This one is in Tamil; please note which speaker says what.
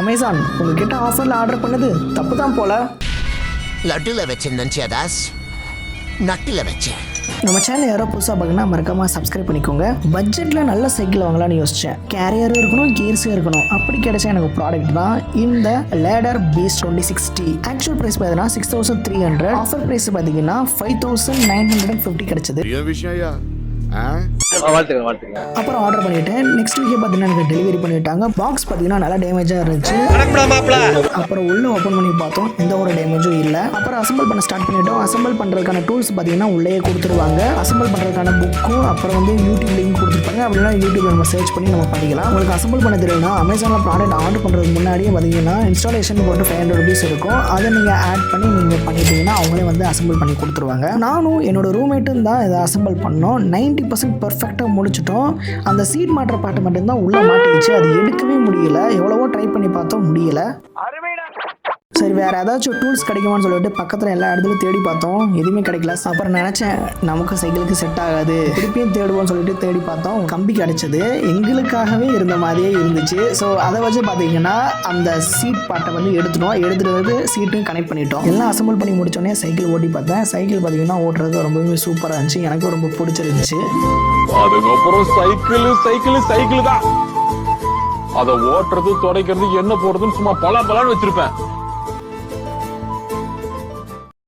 Speaker 1: அமேசான் உங்ககிட்ட ஆஃபரில் ஆர்டர் பண்ணது தப்பு தான் போல.
Speaker 2: லட்டுல வச்சேன் நினச்சியாதாஸ், நட்டில் வச்சேன்.
Speaker 1: நம்ம சேனல் யாரோ புதுசாக பார்க்கணும்னா மறக்காமல் சப்ஸ்கிரைப் பண்ணிக்கோங்க. பட்ஜெட்டில் நல்ல சைக்கிள் வாங்கலாம்னு யோசித்தேன். கேரியரும் இருக்கணும், கியர்ஸும் இருக்கணும். அப்படி கிடைச்சா எனக்கு ப்ராடக்ட் தான் இந்த லேடர் பீஸ்ட் 2060. ஆக்சுவல் ப்ரைஸ் பார்த்தீங்கன்னா 6300. ஆஃபர் ப்ரைஸ் பார்த்தீங்கன்னா 5950 கிடைச்சது. அப்புறம் ஆர்டர் பண்ணிட்டேன். நெக்ஸ்ட் வீக்கே பார்த்தீங்கன்னா எனக்கு டெலிவரி பண்ணிட்டாங்க. பாக்ஸ் பார்த்தீங்கன்னா நல்லா டேமேஜாக இருந்துச்சு. அப்புறம் உள்ள ஓப்பன் பண்ணி பார்த்தோம், எந்த ஒரு டேமேஜும் இல்லை. அப்புறம் அசம்பிள் பண்ண ஸ்டார்ட் பண்ணிட்டோம். அசம்பிள் பண்ணுறதுக்கான டூல்ஸ் பார்த்தீங்கன்னா உள்ளே கொடுத்துருவாங்க. அசம்பிள் பண்ணுறதுக்கான புக்கும் அப்புறம் வந்து யூடியூப் லிங்க் கொடுத்துருப்பாங்க. அப்படின்னா யூடியூப்ல நம்ம சர்ச் பண்ணி நம்ம பண்ணிக்கலாம். உங்களுக்கு அசம்பிள் பண்ண தெரியும்னா அமேசானில் ப்ராடக்ட் ஆர்டர் பண்ணுறதுக்கு முன்னாடியே பார்த்தீங்கன்னா இன்ஸ்டாலேஷன் போட்டு 500 rupees இருக்கும். அதை நீங்கள் ஆட் பண்ணி நீங்கள் பண்ணிட்டீங்கன்னா அவங்களே வந்து அசம்பிள் பண்ணி கொடுத்துருவாங்க. நானும் என்னோட ரூம்மேட்டும் தான் இதை அசம்பிள் பண்ணோம். 90% பர்ஃபெக்டாக முடிச்சிட்டோம். அந்த சீட் மாற்ற பாட்டு மட்டும்தான் உள்ள மாட்டிடுச்சு. அது எடுக்கவே முடியல. எவ்வளவோ ட்ரை பண்ணி பார்த்தோம், முடியல. சரி, வேற ஏதாச்சும் டூல்ஸ் கிடைக்குமான்னு சொல்லிட்டு பக்கத்தில் எல்லா இடத்துலையும் தேடி பார்த்தோம், எதுவுமே கிடைக்கல. அப்புறம் நினச்சேன் நமக்கு சைக்கிளுக்கு செட் ஆகாது, திருப்பியும் தேடுவோம்னு சொல்லிட்டு தேடி பார்த்தோம். கம்பி கிடைச்சது, எங்களுக்காகவே இருந்த மாதிரியே இருந்துச்சு. ஸோ அதை வச்சு பார்த்தீங்கன்னா அந்த சீட் பாட்டை வந்து எடுத்துட்டு சீட்டும் கனெக்ட் பண்ணிட்டோம். எல்லாம் அசம்பிள் பண்ணி முடிச்சோடனே சைக்கிள் ஓட்டி பார்த்தேன். சைக்கிள் பார்த்தீங்கன்னா ஓட்டுறது ரொம்பவே சூப்பராக இருந்துச்சு. எனக்கு ரொம்ப பிடிச்சிருந்துச்சு.
Speaker 3: அதுக்கப்புறம் சைக்கிள் தான். அதை ஓட்டுறது துடைக்கிறது என்ன போடுறதுன்னு சும்மா பலான்னு வச்சிருப்பேன்.